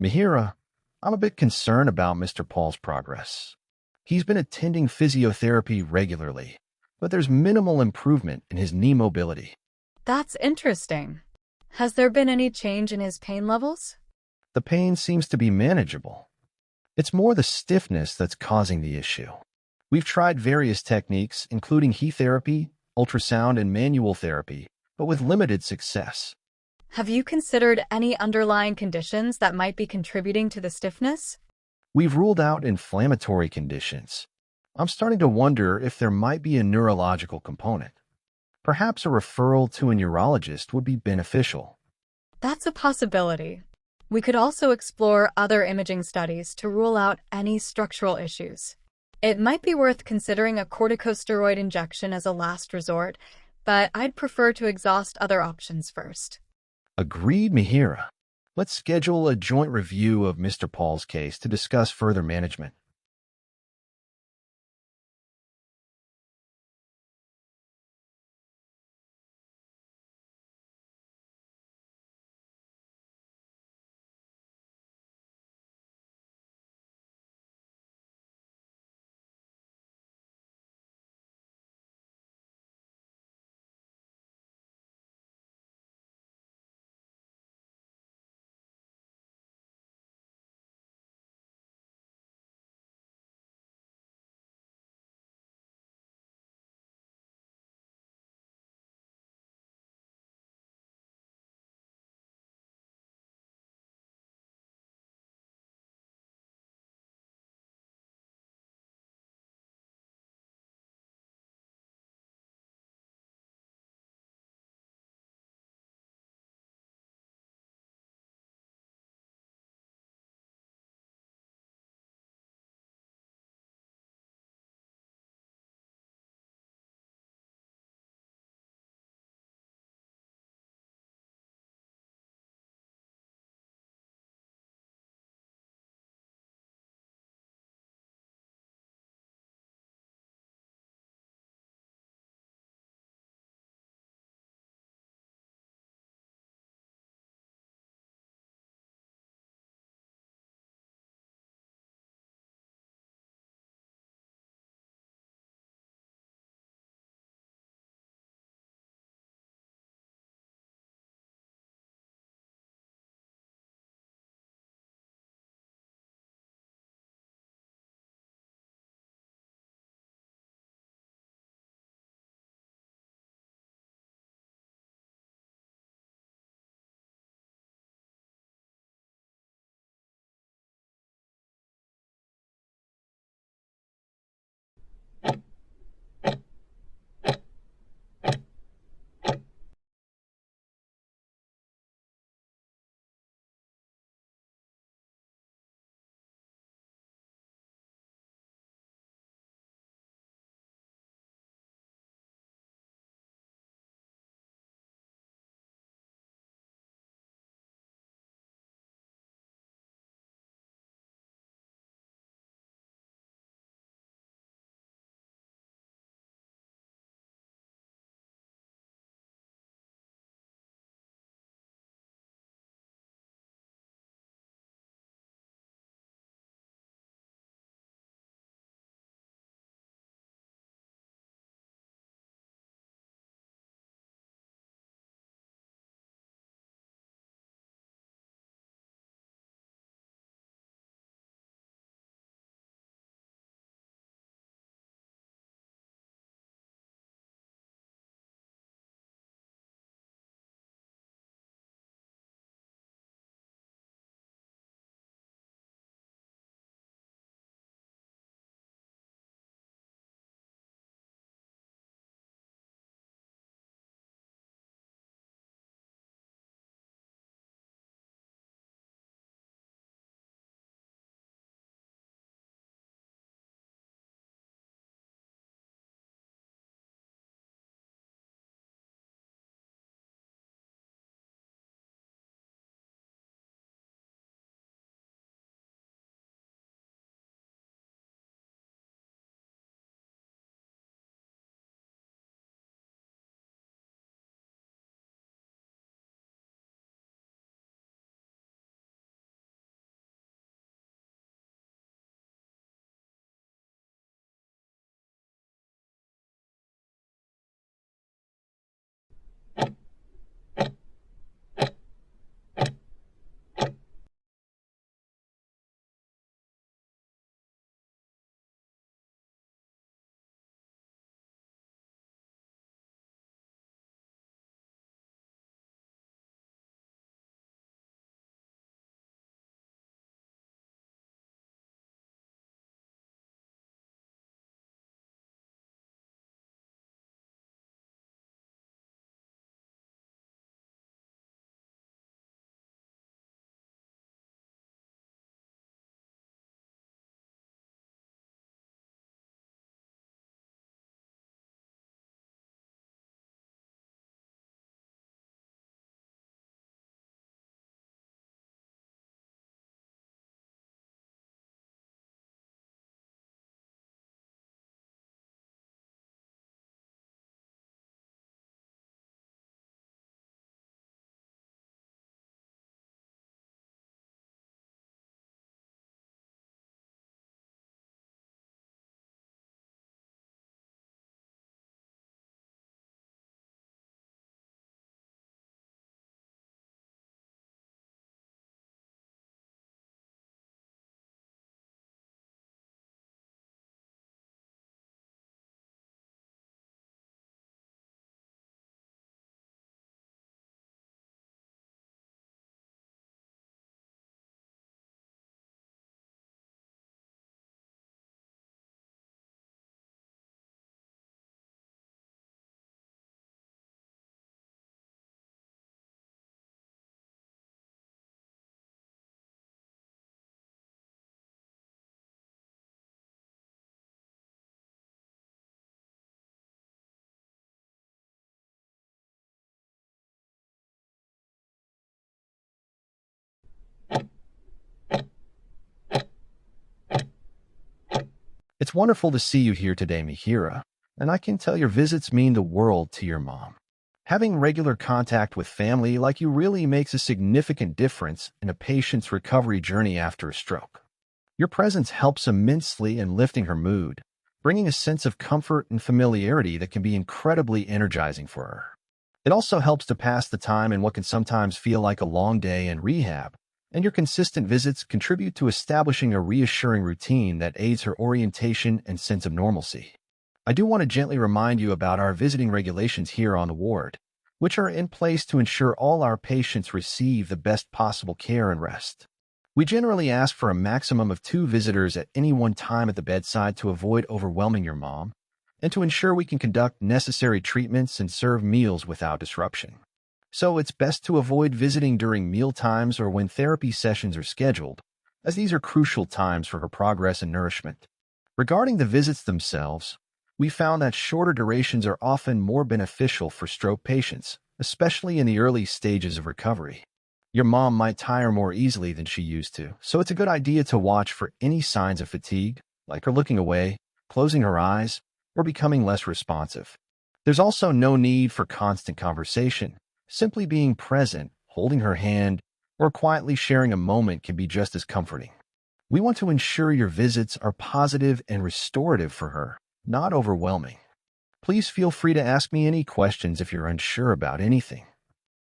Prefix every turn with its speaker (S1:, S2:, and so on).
S1: Mihira, I'm a bit concerned about Mr. Paul's progress. He's been attending physiotherapy regularly, but there's minimal improvement in his knee mobility.
S2: That's interesting. Has there been any change in his pain levels?
S1: The pain seems to be manageable. It's more the stiffness that's causing the issue. We've tried various techniques, including heat therapy, ultrasound, and manual therapy, but with limited success.
S2: Have you considered any underlying conditions that might be contributing to the stiffness?
S1: We've ruled out inflammatory conditions. I'm starting to wonder if there might be a neurological component. Perhaps a referral to a neurologist would be beneficial.
S2: That's a possibility. We could also explore other imaging studies to rule out any structural issues. It might be worth considering a corticosteroid injection as a last resort, but I'd prefer to exhaust other options first.
S1: Agreed, Mihira. Let's schedule a joint review of Mr. Paul's case to discuss further management. It's wonderful to see you here today, Mihira, and I can tell your visits mean the world to your mom. Having regular contact with family like you really makes a significant difference in a patient's recovery journey after a stroke. Your presence helps immensely in lifting her mood, bringing a sense of comfort and familiarity that can be incredibly energizing for her. It also helps to pass the time in what can sometimes feel like a long day in rehab, and your consistent visits contribute to establishing a reassuring routine that aids her orientation and sense of normalcy. I do want to gently remind you about our visiting regulations here on the ward, which are in place to ensure all our patients receive the best possible care and rest. We generally ask for a maximum of 2 visitors at any one time at the bedside to avoid overwhelming your mom, and to ensure we can conduct necessary treatments and serve meals without disruption. So it's best to avoid visiting during meal times or when therapy sessions are scheduled, as these are crucial times for her progress and nourishment. Regarding the visits themselves, we found that shorter durations are often more beneficial for stroke patients, especially in the early stages of recovery. Your mom might tire more easily than she used to, so it's a good idea to watch for any signs of fatigue, like her looking away, closing her eyes, or becoming less responsive. There's also no need for constant conversation. Simply being present, holding her hand, or quietly sharing a moment can be just as comforting. We want to ensure your visits are positive and restorative for her, not overwhelming. Please feel free to ask me any questions if you're unsure about anything.